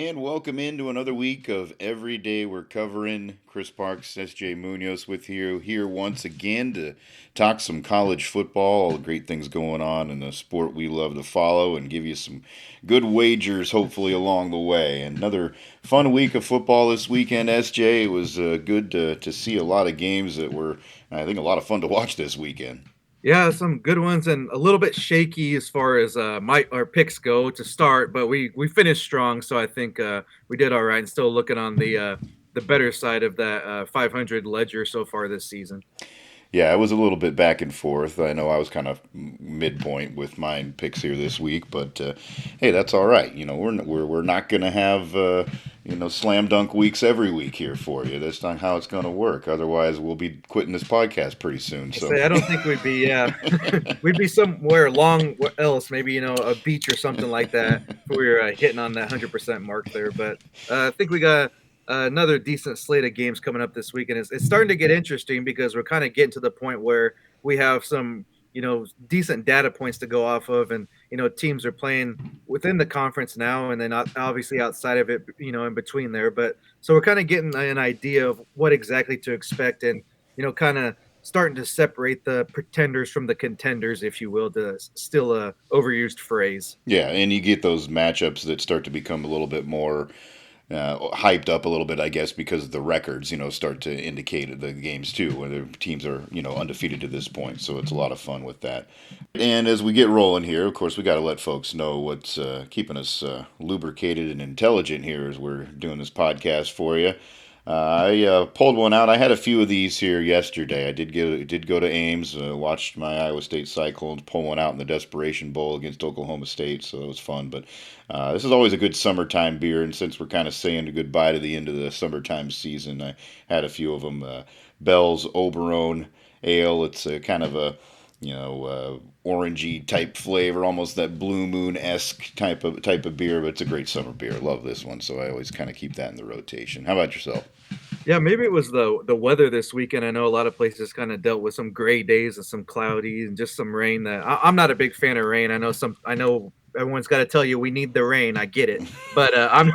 And welcome into another week of Every Day We're Covering. Chris Parks, SJ Munoz with you here once again to talk some college football, all the great things going on in the sport we love to follow, and give you some good wagers hopefully along the way. Another fun week of football this weekend, SJ. It was good to see a lot of games that were, I think, a lot of fun to watch this weekend. Yeah, some good ones and a little bit shaky as far as our picks go to start, but we finished strong, so I think we did all right. And still looking on the better side of that 500 ledger so far this season. Yeah, it was a little bit back and forth. I know I was kind of midpoint with my picks here this week, but hey, that's all right. You know, we're not going to have slam dunk weeks every week here for you. That's not how it's going to work. Otherwise, we'll be quitting this podcast pretty soon. So I don't think we'd be we'd be somewhere long else, maybe a beach or something like that. If we were hitting on that 100% mark there, but I think we got another decent slate of games coming up this week, and it's starting to get interesting because we're kind of getting to the point where we have some decent data points to go off of, and teams are playing within the conference now, and then obviously outside of it, in between there. But so we're kind of getting an idea of what exactly to expect, and kind of starting to separate the pretenders from the contenders, if you will, to still a overused phrase. yeah, and you get those matchups that start to become a little bit more hyped up a little bit, I guess, because the records, start to indicate the games too, where the teams are, undefeated to this point. So it's a lot of fun with that. And as we get rolling here, of course, we got to let folks know what's keeping us lubricated and intelligent here as we're doing this podcast for you. I pulled one out. I had a few of these here yesterday. I did go to Ames, watched my Iowa State Cyclones pull one out in the Desperation Bowl against Oklahoma State, so it was fun. But this is always a good summertime beer, and since we're kind of saying goodbye to the end of the summertime season, I had a few of them. Bell's Oberon Ale. It's kind of a orangey type flavor, almost that Blue Moon esque type of beer. But it's a great summer beer. Love this one, so I always kind of keep that in the rotation. How about yourself? Yeah, maybe it was the weather this weekend. I know a lot of places kind of dealt with some gray days and some cloudy and just some rain. I'm not a big fan of rain. I know everyone's got to tell you we need the rain. I get it, but I'm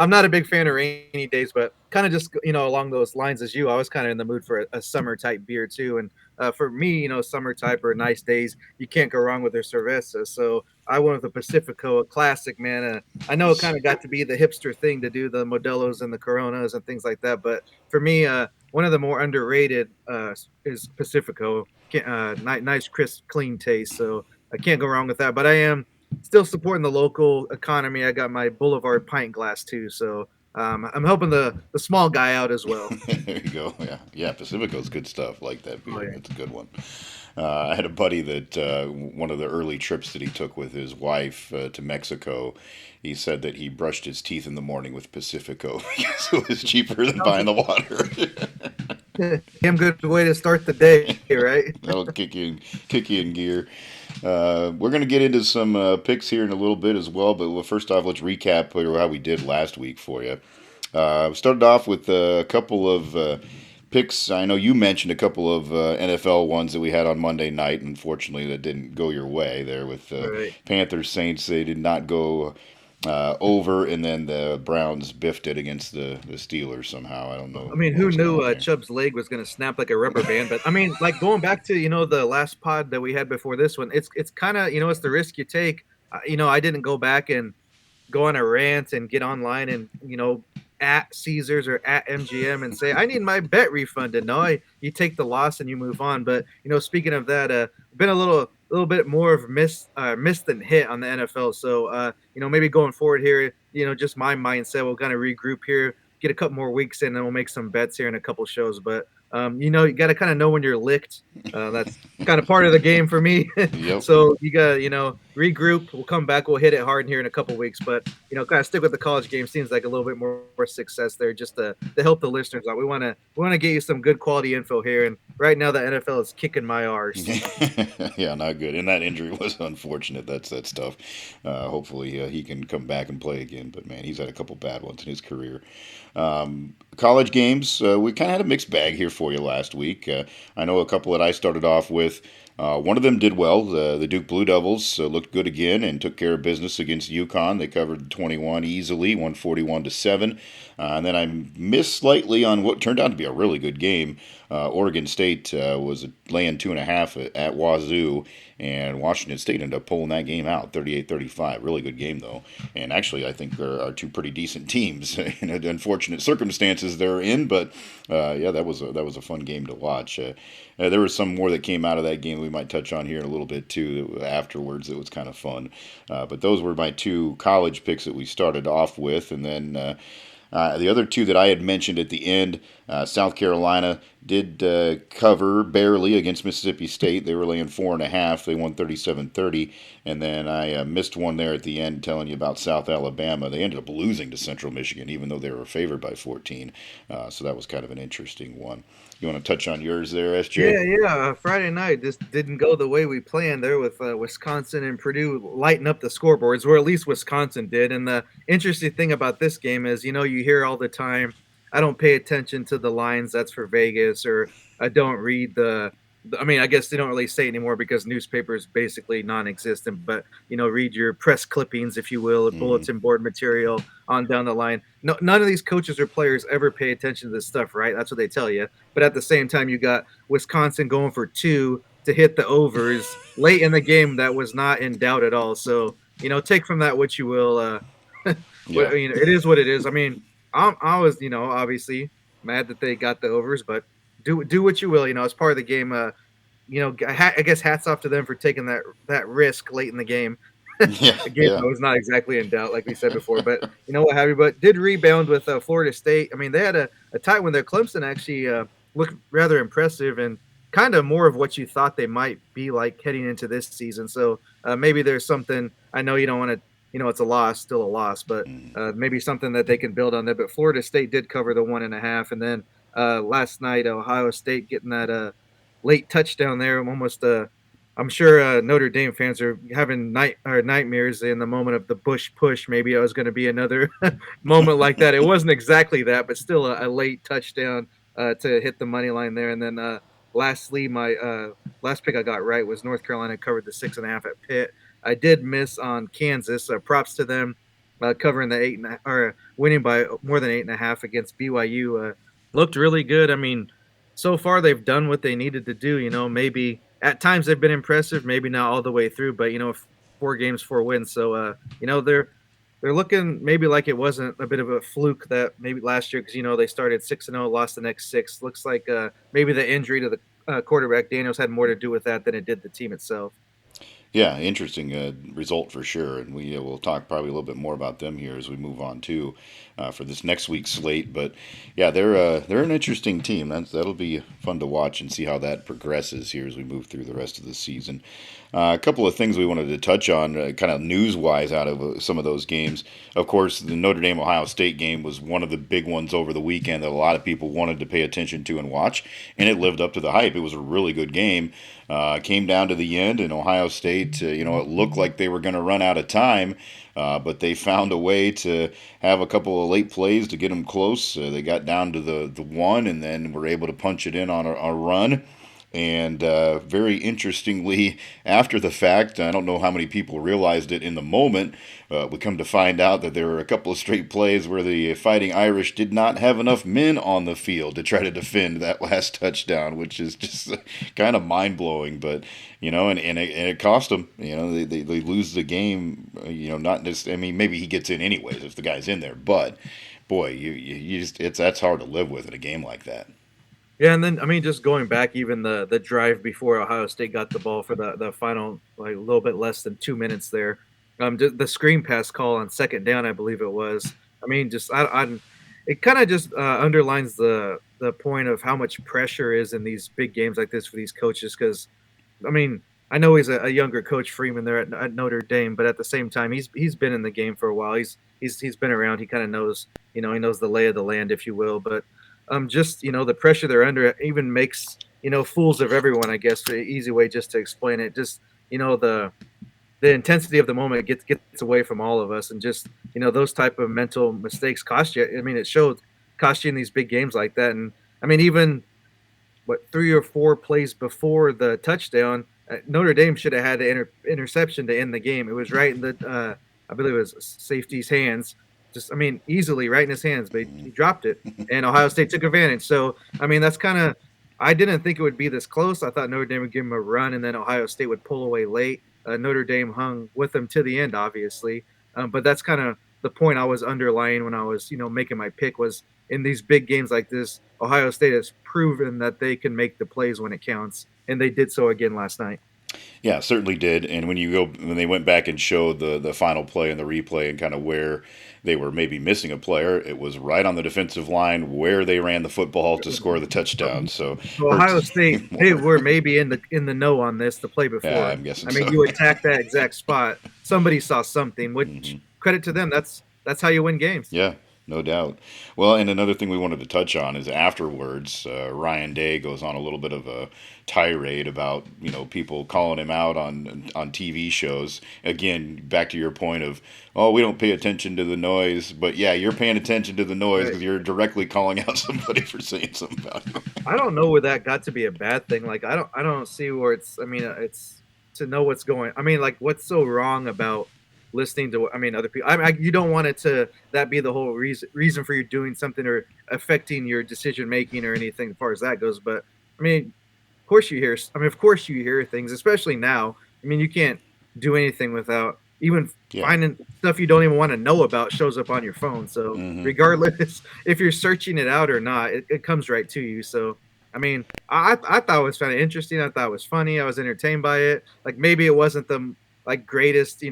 not a big fan of rainy days. But kind of just along those lines as you, I was kind of in the mood for a summer type beer too. And for me, summer type or nice days, you can't go wrong with their cerveza. So I went with the Pacifico, a classic, man. I know it kind of got to be the hipster thing to do the Modelos and the Coronas and things like that, but for me, one of the more underrated is Pacifico. Nice, crisp, clean taste. So I can't go wrong with that. But I am still supporting the local economy. I got my Boulevard pint glass too. So I'm helping the small guy out as well. There you go. Yeah, yeah. Pacifico's good stuff. Like that beer. Oh, yeah. It's a good one. I had a buddy that one of the early trips that he took with his wife to Mexico, he said that he brushed his teeth in the morning with Pacifico because it was cheaper than buying the water. Damn good way to start the day, right? That'll kick you in gear. We're going to get into some picks here in a little bit as well, but first off, let's recap how we did last week for you. We started off with a couple of picks. I know you mentioned a couple of NFL ones that we had on Monday night. Unfortunately, that didn't go your way there with Right. Panthers Saints. They did not go over, and then the Browns biffed it against the Steelers somehow. I don't know. I mean, what who was going knew on there. Chubb's leg was going to snap like a rubber band? But I mean, like going back to the last pod that we had before this one, it's kind of it's the risk you take. I didn't go back and go on a rant and get online and at Caesars or at MGM and say I need my bet refunded. No, you take the loss and you move on. But speaking of that, been a little bit more of miss than hit on the NFL. So maybe going forward here, just my mindset, we'll kind of regroup here, get a couple more weeks in, and we'll make some bets here in a couple shows. But you got to kind of know when you're licked. That's kind of part of the game for me. Yep. So you got to regroup. We'll come back. We'll hit it hard here in a couple weeks. But kind of stick with the college game. Seems like a little bit more success there, just to help the listeners out. We want to get you some good quality info here. And right now the NFL is kicking my arse. Yeah, not good. And that injury was unfortunate. That's that stuff. Hopefully he can come back and play again. But man, he's had a couple bad ones in his career. College games, we kind of had a mixed bag here for you last week. I know a couple that I started off with. One of them did well. The Duke Blue Devils looked good again and took care of business against UConn. They covered 21 easily, 141-7. And then I missed slightly on what turned out to be a really good game. Oregon State was laying 2.5 at Wazoo, and Washington State ended up pulling that game out, 38-35. Really good game though. And actually, I think there are two pretty decent teams in unfortunate circumstances they're in. But yeah, that was a fun game to watch. There was some more that came out of that game we might touch on here in a little bit too afterwards. It was kind of fun. But those were my two college picks that we started off with. And then the other two that I had mentioned at the end, South Carolina did cover barely against Mississippi State. They were laying 4.5. They won 37-30. And then I missed one there at the end telling you about South Alabama. They ended up losing to Central Michigan, even though they were favored by 14. So that was kind of an interesting one. You want to touch on yours there, SJ? Yeah. Friday night just didn't go the way we planned there with Wisconsin and Purdue lighting up the scoreboards, or at least Wisconsin did. And the interesting thing about this game is, you hear all the time, I don't pay attention to the lines. That's for Vegas, or I don't read I guess they don't really say anymore because newspaper is basically non-existent, but read your press clippings, if you will, or bulletin board material on down the line. No, none of these coaches or players ever pay attention to this stuff, right? That's what they tell you. But at the same time, you got Wisconsin going for 2 to hit the overs late in the game that was not in doubt at all. So, take from that what you will. Yeah. It is what it is. I mean, I was, obviously mad that they got the overs, but do what you will. As part of the game. I guess hats off to them for taking that risk late in the game. Yeah. Again, Yeah. I was not exactly in doubt, like we said before, but what have you. But did rebound with Florida State. I mean, they had a tight one there. Clemson actually looked rather impressive and kind of more of what you thought they might be like heading into this season. So maybe there's something. I know you don't want to. It's a loss, still a loss, but maybe something that they can build on there. But Florida State did cover the 1.5, and then last night Ohio State getting that late touchdown there. I'm sure Notre Dame fans are having nightmares in the moment of the Bush push. Maybe it was going to be another moment like that. It wasn't exactly that, but still a late touchdown to hit the money line there. And then lastly, my last pick I got right was North Carolina covered the 6.5 at Pitt. I did miss on Kansas. Props to them covering the 8.5 or winning by more than 8.5 against BYU. Looked really good. I mean, so far they've done what they needed to do. Maybe at times they've been impressive, maybe not all the way through, but 4 games, 4 wins. So they're looking maybe like it wasn't a bit of a fluke that maybe last year, because they started 6-0, lost the next 6. Looks like maybe the injury to the quarterback Daniels had more to do with that than it did the team itself. Yeah, interesting result for sure, and we'll talk probably a little bit more about them here as we move on too for this next week's slate. But yeah, they're an interesting team. That'll be fun to watch and see how that progresses here as we move through the rest of the season. A couple of things we wanted to touch on, kind of news-wise, out of some of those games. Of course, the Notre Dame Ohio State game was one of the big ones over the weekend that a lot of people wanted to pay attention to and watch, and it lived up to the hype. It was a really good game. Came down to the end, and Ohio State, it looked like they were going to run out of time, but they found a way to have a couple of late plays to get them close. They got down to the one, and then were able to punch it in on a run. And very interestingly, after the fact, I don't know how many people realized it in the moment, we come to find out that there were a couple of straight plays where the Fighting Irish did not have enough men on the field to try to defend that last touchdown, which is just kind of mind-blowing. But, and it cost them. They lose the game, not just, I mean, maybe he gets in anyways if the guy's in there. But, boy, you just, that's hard to live with in a game like that. Yeah, and then just going back, even the drive before Ohio State got the ball for the final, like a little bit less than 2 minutes there, the screen pass call on second down, I believe it was. I mean, just it kind of just underlines the point of how much pressure is in these big games like this for these coaches. Because, I mean, I know he's a younger coach, Freeman, there at Notre Dame, but at the same time, he's been in the game for a while. He's been around. He kind of knows, he knows the lay of the land, if you will. But just the pressure they're under even makes fools of everyone. I guess the easy way just to explain it. Just the intensity of the moment gets away from all of us, and just those type of mental mistakes cost you. I mean, it showed cost you in these big games like that. And I mean, even 3 or 4 plays before the touchdown, Notre Dame should have had the interception to end the game. It was right in the I believe it was safety's hands. Just I mean easily right in his hands, but he dropped it, and Ohio State took advantage. So I mean that's kind of I didn't think it would be this close. I thought Notre Dame would give him a run, and then Ohio State would pull away late. Notre Dame hung with them to the end, obviously, but that's kind of the point I was underlying when I was making my pick was in these big games like this, Ohio State has proven that they can make the plays when it counts, and they did so again last night. Yeah, certainly did. And when they went back and showed the final play and the replay and kind of where they were maybe missing a player, it was right on the defensive line where they ran the football to score the touchdown. So So Ohio hurts. State, they were maybe in the know on this the play Yeah, before. I'm guessing I mean, so. you attack that exact spot. Somebody saw something. Which credit to them. That's how you win games. Yeah, no doubt. Well, and another thing we wanted to touch on is afterwards, Ryan Day goes on a little bit of a tirade about people calling him out on TV shows. Again, back to your point of we don't pay attention to the noise, but yeah, you're paying attention to the noise Right. because you're directly calling out somebody for saying something about you. I don't know where that got to be a bad thing. Like I don't see where it's. I mean, it's to know what's going. I mean, like what's so wrong about listening to? I mean, other people. You don't want it to that be the whole reason for you doing something or affecting your decision making or anything as far as that goes. But I mean, of course you hear. I mean, of course you hear things, especially now. I mean, you can't do anything without even Yeah. finding stuff you don't even want to know about shows up on your phone. So Hmm. regardless if you're searching it out or not, it comes right to you. So I mean, I thought it was kind of interesting. I thought it was funny. I was entertained by it. Like maybe it wasn't the like greatest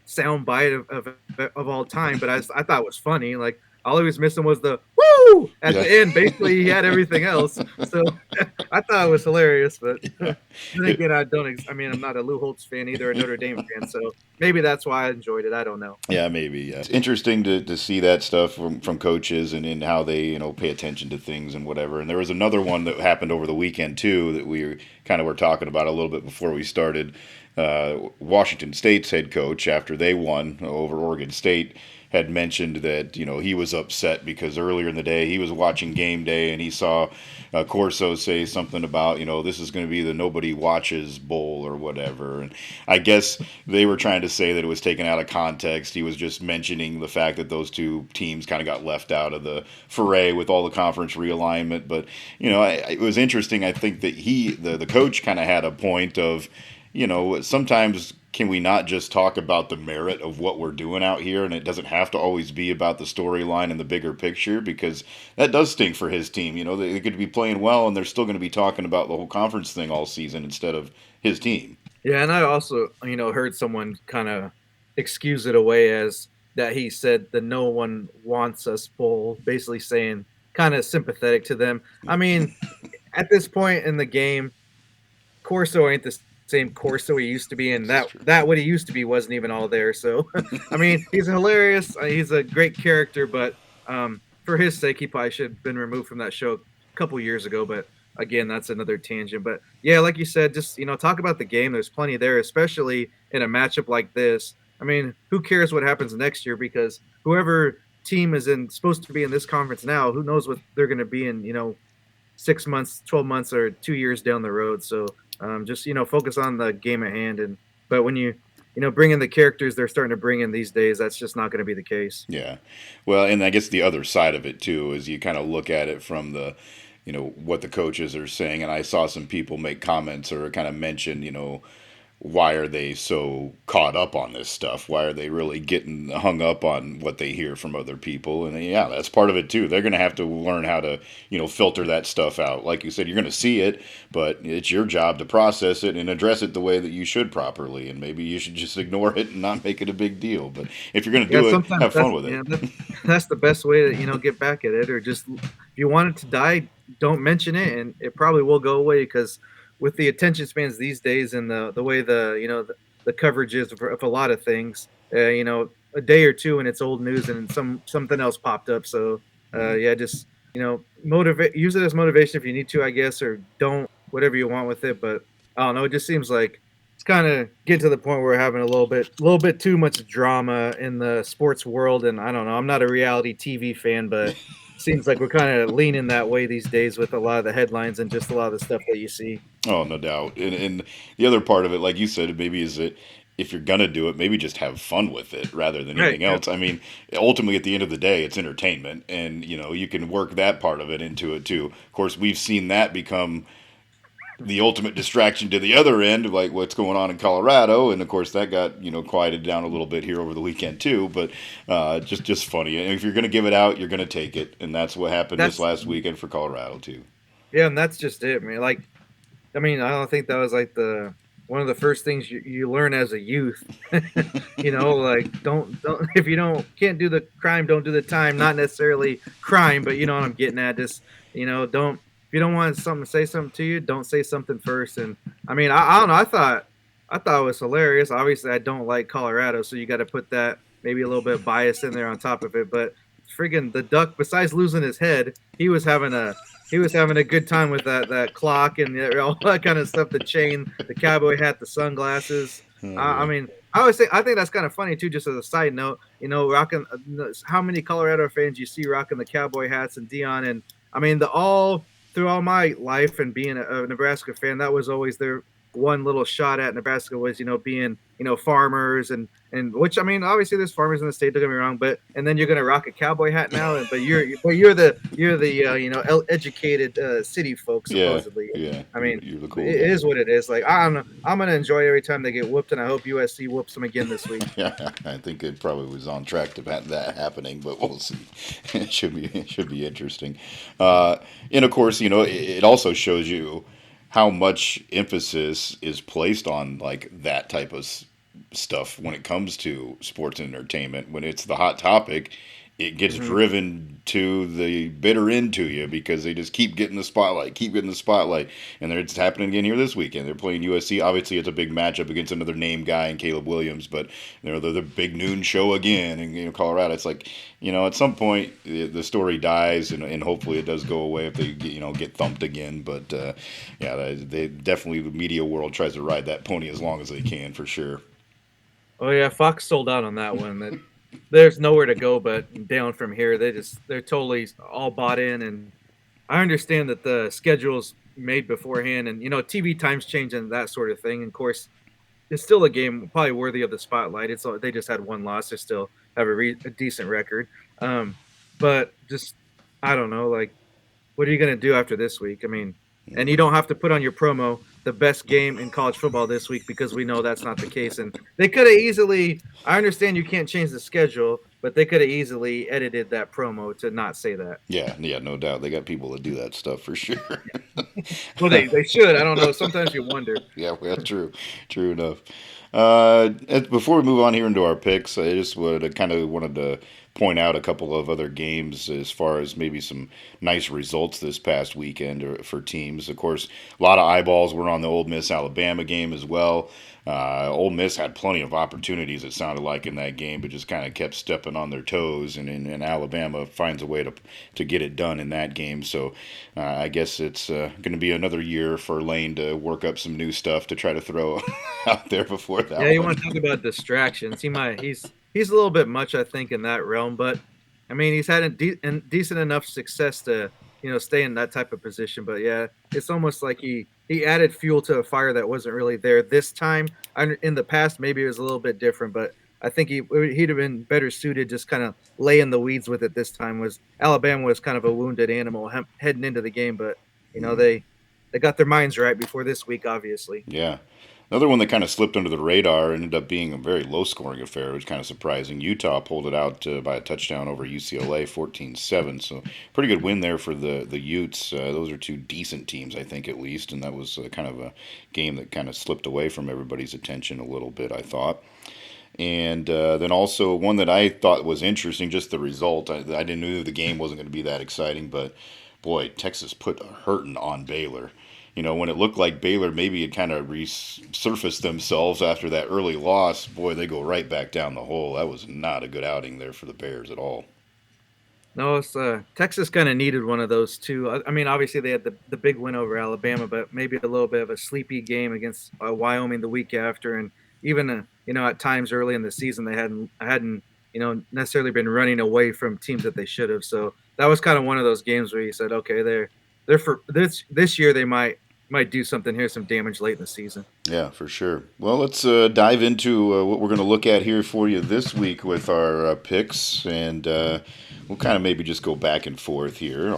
sound bite of all time, but I thought it was funny. Like all he was missing was the woo at Yeah. the end. Basically, he had everything else. So I thought it was hilarious. But then It- again, I mean, I'm not a Lou Holtz fan either, a Notre Dame fan. So maybe that's why I enjoyed it. I don't know. Yeah, maybe. Yeah. It's interesting to see that stuff from coaches and in how they pay attention to things and whatever. And there was another one that happened over the weekend too that we kind of were talking about a little bit before we started. Washington State's head coach, after they won over Oregon State, had mentioned that he was upset because earlier in the day he was watching game day and he saw Corso say something about this is going to be the nobody watches bowl or whatever, and I guess they were trying to say that it was taken out of context. He was just mentioning the fact that those two teams kind of got left out of the foray with all the conference realignment. But it was interesting. I think that the coach kind of had a point of sometimes can we not just talk about the merit of what we're doing out here, and it doesn't have to always be about the storyline and the bigger picture, because that does stink for his team. They could be playing well and they're still going to be talking about the whole conference thing all season instead of his team. Yeah, and I also, heard someone kind of excuse it away as that he said the no one wants us bowl, basically saying kind of sympathetic to them. I mean, at this point in the game, Corso ain't the same Corso he used to be, and that what he used to be wasn't even all there. So, I mean, he's hilarious. He's a great character, but for his sake, he probably should have been removed from that show a couple years ago. But again, that's another tangent. But yeah, like you said, just talk about the game. There's plenty there, especially in a matchup like this. I mean, who cares what happens next year? Because whoever team is supposed to be in this conference now, who knows what they're going to be in 6 months, 12 months, or 2 years down the road. So just focus on the game at hand. But when you bring in the characters they're starting to bring in these days, that's just not going to be the case. Yeah. Well, and I guess the other side of it too is you kind of look at it from the what the coaches are saying, and I saw some people make comments or kind of mention why are they so caught up on this stuff? Why are they really getting hung up on what they hear from other people? And yeah, that's part of it too. They're going to have to learn how to, filter that stuff out. Like you said, you're going to see it, but it's your job to process it and address it the way that you should properly. And maybe you should just ignore it and not make it a big deal. But if you're going to Yeah, do it, sometimes have fun with it. that's the best way to get back at it, or just if you want it to die, don't mention it, and it probably will go away. Because with the attention spans these days and the way the coverage is of a lot of things, a day or two and it's old news and something else popped up. So yeah, just motivate, use it as motivation if you need to, I guess, or don't, whatever you want with it. But I don't know, it just seems like it's kind of getting to the point where we're having a little bit too much drama in the sports world. And I don't know, I'm not a reality TV fan, but seems like we're kind of leaning that way these days with a lot of the headlines and just a lot of the stuff that you see. Oh, no doubt. And the other part of it, like you said, maybe is that if you're gonna do it, maybe just have fun with it rather than Right. anything Yeah. else. I mean, ultimately, at the end of the day, it's entertainment, and you can work that part of it into it too. Of course, we've seen that become the ultimate distraction to the other end, like what's going on in Colorado, and of course that got quieted down a little bit here over the weekend too. But just funny. And if you're gonna give it out, you're gonna take it, and that's what happened this That's last weekend for Colorado too. yeah, and that's just it, man. Like, I mean, I don't think that was like the one of the first things you learn as a youth. Like don't if you don't can't do the crime, don't do the time. Not necessarily crime, but you know what I'm getting at. Just don't if you don't want something to say something to you, don't say something first. And I mean, I don't know. I thought it was hilarious. Obviously, I don't like Colorado, so you got to put that maybe a little bit of bias in there on top of it. But friggin' the duck, besides losing his head, he was having a good time with that clock and all that kind of stuff. The chain, the cowboy hat, the sunglasses. Oh I yeah. mean, I think that's kind of funny too. Just as a side note, rocking how many Colorado fans you see rocking the cowboy hats and Dion, and I mean the all through all my life and being a Nebraska fan, that was always their one little shot at Nebraska was being farmers and which I mean obviously there's farmers in the state, don't get me wrong, but and then you're gonna rock a cowboy hat now, but you're the educated city folks Yeah, supposedly. yeah. I You're, mean, you're the cool it guy. is what it is. Like I don't know, I'm gonna enjoy every time they get whooped, and I hope USC whoops them again this week. Yeah, I think it probably was on track to that happening, but we'll see. It should be interesting. Uh, and of course, it also shows you how much emphasis is placed on like that type of stuff when it comes to sports and entertainment. When it's the hot topic, it gets Hmm. driven to the bitter end to you because they just keep getting the spotlight, and it's happening again here this weekend. They're playing USC. Obviously, it's a big matchup against another name guy and Caleb Williams, but they're the big noon show again in Colorado. It's like at some point the story dies, and hopefully it does go away if they get thumped again. But yeah, they definitely the media world tries to ride that pony as long as they can for sure. Oh yeah, Fox sold out on that one. That there's nowhere to go but down from here. They're totally all bought in, and I understand that the schedule's made beforehand, and TV times change and that sort of thing. And of course, it's still a game probably worthy of the spotlight. They just had one loss. They still have a decent record. Um, but just I don't know, like what are you going to do after this week? I mean, and you don't have to put on your promo the best game in college football this week because we know that's not the case. And they could have easily. I understand you can't change the schedule, but they could have easily edited that promo to not say that. Yeah, yeah, no doubt. They got people that do that stuff for sure. Well, they should. I don't know. Sometimes you wonder. Yeah, well, true, true enough. Before we move on here into our picks, I just wanted to point out a couple of other games as far as maybe some nice results this past weekend for teams. Of course, a lot of eyeballs were on the Ole Miss Alabama game as well. Ole Miss had plenty of opportunities, it sounded like, in that game, but just kind of kept stepping on their toes, and Alabama finds a way to get it done in that game. So I guess it's going to be another year for Lane to work up some new stuff to try to throw out there before Yeah, that you one. want to talk about distractions? He's a little bit much, I think, in that realm. But I mean, he's had decent enough success to stay in that type of position. But yeah, it's almost like he added fuel to a fire that wasn't really there this time. In the past, maybe it was a little bit different, but I think he'd have been better suited just kind of lay in the weeds with it this time. Was Alabama was kind of a wounded animal heading into the game, but they got their minds right before this week, obviously. Yeah. Another one that kind of slipped under the radar ended up being a very low scoring affair, which is kind of surprising. Utah pulled it out by a touchdown over UCLA 14-7. So pretty good win there for the Utes. Those are two decent teams, I think, at least. And that was kind of a game that kind of slipped away from everybody's attention a little bit, I thought. And then also one that I thought was interesting, just the result. I didn't know the game wasn't going to be that exciting, but boy, Texas put a hurting on Baylor. When it looked like Baylor maybe had kind of resurfaced themselves after that early loss, boy, they go right back down the hole. That was not a good outing there for the Bears at all. No, it's Texas kind of needed one of those too. I mean, obviously they had the big win over Alabama, but maybe a little bit of a sleepy game against Wyoming the week after, and even at times early in the season they hadn't necessarily been running away from teams that they should have. So that was kind of one of those games where you said, okay, they're for this year they might do something here, some damage late in the season. Yeah, for sure. Well, let's dive into what we're going to look at here for you this week with our picks, and we'll kind of maybe just go back and forth here.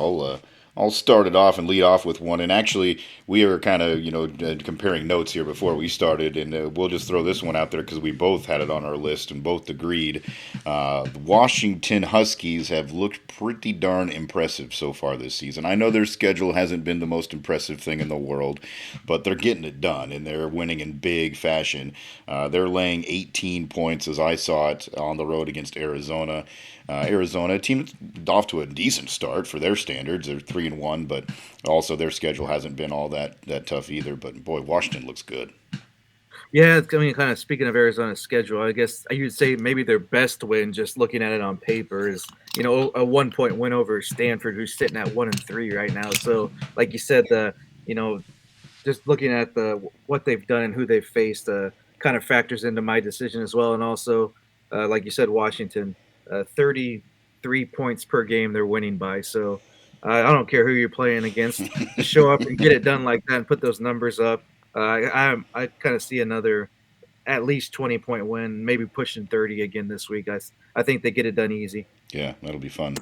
I'll start it off and lead off with one. And actually, we were kind of comparing notes here before we started, and we'll just throw this one out there because we both had it on our list and both agreed. The Washington Huskies have looked pretty darn impressive so far this season. I know their schedule hasn't been the most impressive thing in the world, but they're getting it done and they're winning in big fashion. They're laying 18 points as I saw it on the road against Arizona. Arizona, a team off to a decent start for their standards. They're 3-1, but also their schedule hasn't been all that tough either. But boy, Washington looks good. Yeah, I mean, kind of speaking of Arizona's schedule, I guess you'd say maybe their best win, just looking at it on paper, is a 1 point win over Stanford, who's sitting at 1-3 right now. So, like you said, just looking at what they've done and who they've faced, kind of factors into my decision as well. And also, like you said, Washington, 33 points per game they're winning by. So I don't care who you're playing against, to show up and get it done like that and put those numbers up. I kind of see another at least 20-point win, maybe pushing 30 again this week. I think they get it done easy. Yeah, that'll be fun.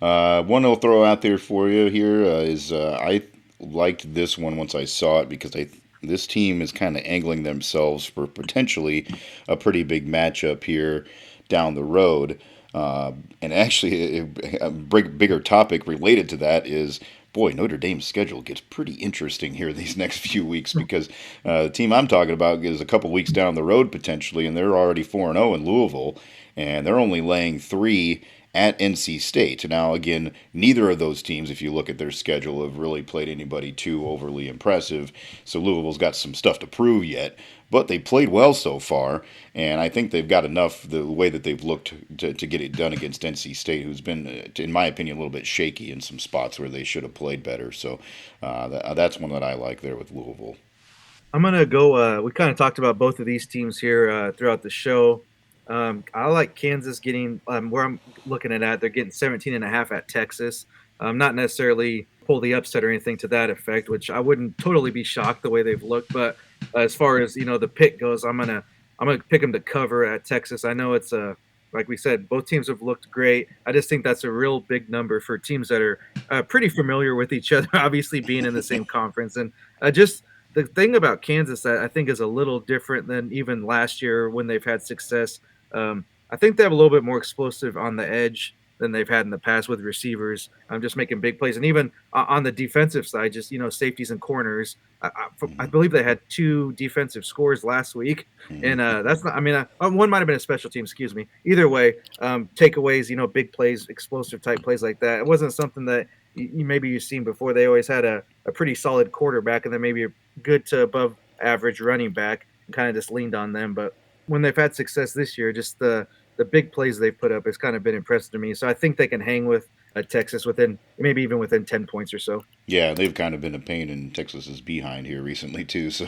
One I'll throw out there for you here is I liked this one once I saw it because this team is kind of angling themselves for potentially a pretty big matchup here down the road. And actually, a bigger topic related to that is, boy, Notre Dame's schedule gets pretty interesting here these next few weeks because the team I'm talking about is a couple weeks down the road potentially, and they're already 4-0 in Louisville, and they're only laying 3 at NC State. Now, again, neither of those teams, if you look at their schedule, have really played anybody too overly impressive. So Louisville's got some stuff to prove yet, but they played well so far, and I think they've got enough the way that they've looked to get it done against NC State, who's been, in my opinion, a little bit shaky in some spots where they should have played better. So that's one that I like there with Louisville. I'm going to go. We kind of talked about both of these teams here throughout the show. I like Kansas getting where I'm looking at. They're getting 17.5 at Texas. Not necessarily pull the upset or anything to that effect, which I wouldn't totally be shocked the way they've looked. But as far as the pick goes, I'm gonna pick them to cover at Texas. I know it's like we said, both teams have looked great. I just think that's a real big number for teams that are pretty familiar with each other, obviously being in the same conference. And just the thing about Kansas that I think is a little different than even last year when they've had success. I think they have a little bit more explosive on the edge than they've had in the past with receivers. I'm just making big plays, and even on the defensive side, just safeties and corners. I believe they had 2 defensive scores last week, and that's not. I mean, one might have been a special team. Excuse me. Either way, takeaways, big plays, explosive type plays like that. It wasn't something that maybe you've seen before. They always had a pretty solid quarterback, and then maybe a good to above average running back, and kind of just leaned on them, but when they've had success this year, just the big plays they've put up has kind of been impressive to me. So I think they can hang with Texas maybe even within 10 points or so. Yeah, they've kind of been a pain in Texas's behind here recently too, so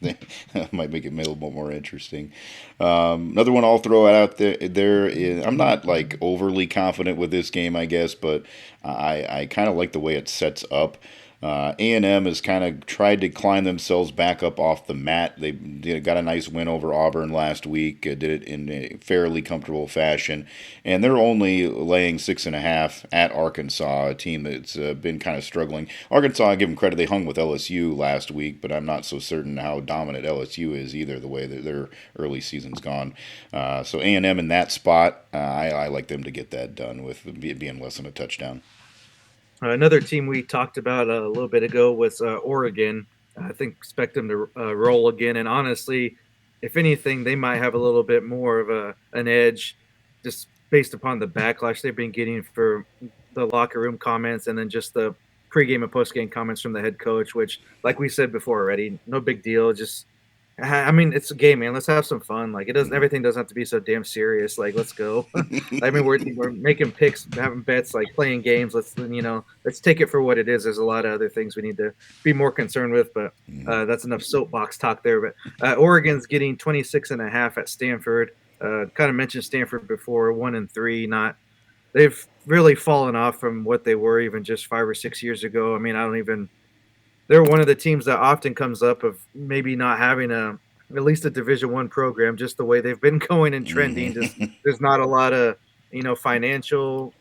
that might make it a little bit more interesting. Another one I'll throw out there is, I'm not like overly confident with this game, I guess, but I kind of like the way it sets up. A&M has kind of tried to climb themselves back up off the mat. They got a nice win over Auburn last week, did it in a fairly comfortable fashion, and they're only laying 6.5 at Arkansas, a team that's been kind of struggling. Arkansas, I give them credit, they hung with LSU last week, but I'm not so certain how dominant LSU is either, the way that their early season's gone. So A&M in that spot, I like them to get that done with it being less than a touchdown. Another team we talked about a little bit ago was Oregon. I think expect them to roll again. And honestly, if anything, they might have a little bit more of an edge just based upon the backlash they've been getting for the locker room comments and then just the pregame and postgame comments from the head coach, which, like we said before already, no big deal. Just I mean, it's a game, man. Let's have some fun. Like everything doesn't have to be so damn serious. Like, let's go. I mean, we're making picks, having bets, like playing games. Let's take it for what it is. There's a lot of other things we need to be more concerned with, but that's enough soapbox talk there. But Oregon's getting 26.5 at Stanford. Kind of mentioned Stanford before, 1-3. Not they've really fallen off from what they were even just 5 or 6 years ago. I mean, I don't even. They're one of the teams that often comes up of maybe not having a at least a Division 1 program, just the way they've been going and trending. Just Hmm. there's not a lot of financial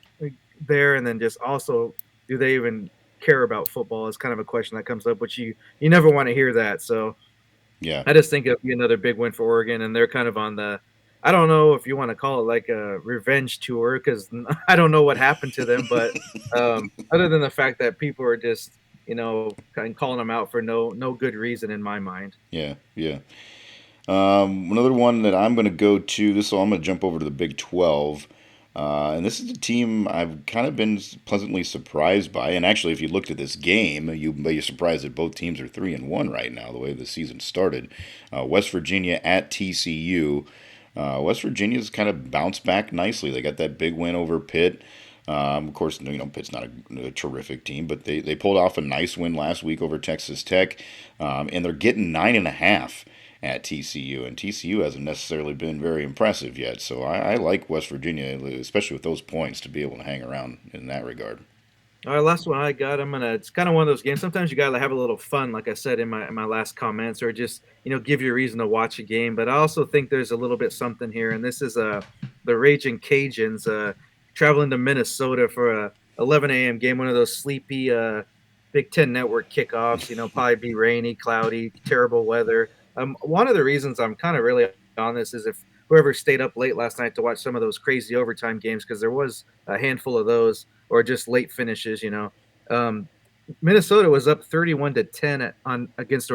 there, and then just also, do they even care about football is kind of a question that comes up, which you never want to hear that. So Yeah. I just think it'll be another big win for Oregon, and they're kind of on the. I don't know if you want to call it like a revenge tour because I don't know what happened to them, but other than the fact that people are just kind of calling them out for no good reason in my mind. Yeah. Yeah. Another one that I'm going to go to this, so I'm going to jump over to the Big 12. And this is a team I've kind of been pleasantly surprised by. And actually, if you looked at this game, you may be surprised that both teams are 3-1 right now, the way the season started. West Virginia at TCU. West Virginia's kind of bounced back nicely. They got that big win over Pitt. Of course, Pitt's not a terrific team, but they pulled off a nice win last week over Texas Tech, and they're getting 9.5 at TCU, and TCU hasn't necessarily been very impressive yet. So I like West Virginia, especially with those points, to be able to hang around in that regard. All right, last one I got. I'm gonna. It's kind of one of those games. Sometimes you gotta have a little fun, like I said in my last comments, or just give you a reason to watch a game. But I also think there's a little bit something here, and this is the Raging Cajuns traveling to Minnesota for a 11 a.m. game, one of those sleepy Big Ten Network kickoffs. Probably be rainy, cloudy, terrible weather. One of the reasons I'm kind of really on this is if whoever stayed up late last night to watch some of those crazy overtime games, because there was a handful of those, or just late finishes. Um, Minnesota was up 31-10 against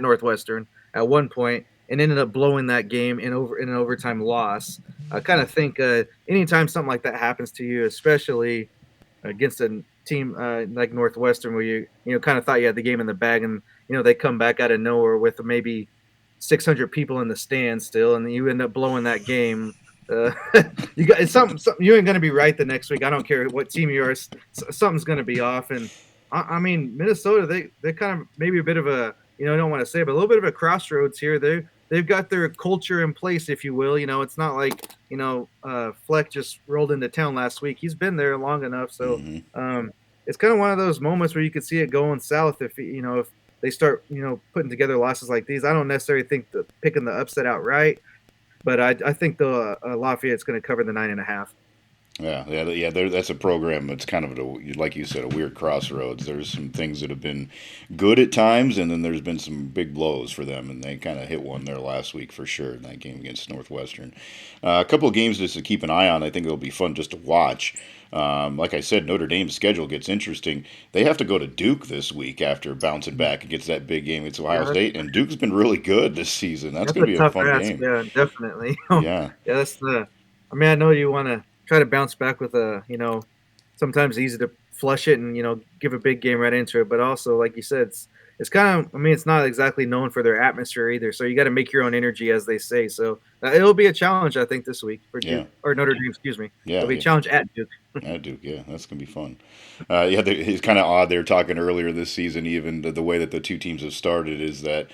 Northwestern at one point, and ended up blowing that game in an overtime loss. I kind of think anytime something like that happens to you, especially against a team like Northwestern, where you kind of thought you had the game in the bag, and they come back out of nowhere with maybe 600 people in the stands still, and you end up blowing that game. Uh, you got something. You ain't gonna be right the next week. I don't care what team you are. Something's gonna be off. And I mean, Minnesota, they kind of maybe a bit of a I don't want to say, but a little bit of a crossroads here. They've got their culture in place, if you will. It's not like Fleck just rolled into town last week. He's been there long enough, so Hmm. it's kind of one of those moments where you could see it going south if if they start putting together losses like these. I don't necessarily think picking the upset outright, but I think the Lafayette's going to cover the 9.5. Yeah, yeah, yeah. That's a program that's kind of like you said, a weird crossroads. There's some things that have been good at times, and then there's been some big blows for them, and they kind of hit one there last week for sure in that game against Northwestern. A couple of games just to keep an eye on. I think it'll be fun just to watch. Like I said, Notre Dame's schedule gets interesting. They have to go to Duke this week after bouncing back against that big game against Ohio Yeah, State, and Duke's been really good this season. That's that's going a to be a tough fun ask. game. Yeah, definitely. Yeah. Yeah, that's the. I mean, I know you want to try to bounce back with sometimes easy to flush it and give a big game right into it, but also like you said, it's kind of. I mean, it's not exactly known for their atmosphere either. So you got to make your own energy, as they say. So it'll be a challenge, I think, this week for Yeah. Duke or Notre Dame. Excuse me. It'll Yeah. be a Yeah. challenge at Duke. At Duke, yeah, that's gonna be fun. Yeah, it's kind of odd. They were talking earlier this season, even the way that the two teams have started is that,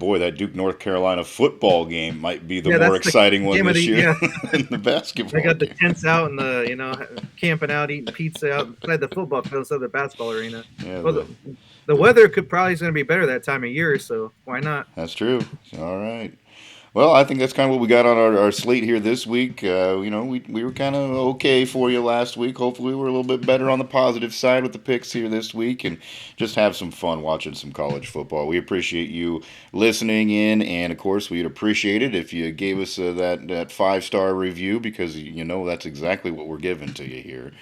boy, that Duke North Carolina football game might be the Yeah, more that's the exciting one game of the this year yeah. than the They basketball got the game. tents out and the camping out, eating pizza out inside the football field instead of the basketball arena. Yeah, Well, the weather could probably is going to be better that time of year, so why not? that's true. All right. Well, I think that's kind of what we got on our slate here this week. We were kind of okay for you last week. Hopefully, we're a little bit better on the positive side with the picks here this week and just have some fun watching some college football. We appreciate you listening in, and of course, we'd appreciate it if you gave us that 5-star review because that's exactly what we're giving to you here.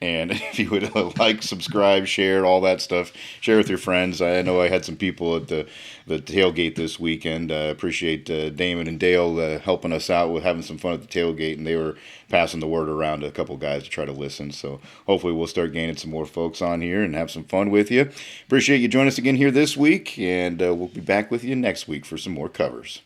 And if you would like, subscribe, share, all that stuff, share with your friends. I know I had some people at the tailgate this weekend. Appreciate Damon and Dale helping us out with having some fun at the tailgate, and they were passing the word around to a couple guys to try to listen. So hopefully we'll start gaining some more folks on here and have some fun with you. Appreciate you joining us again here this week, and we'll be back with you next week for some more covers.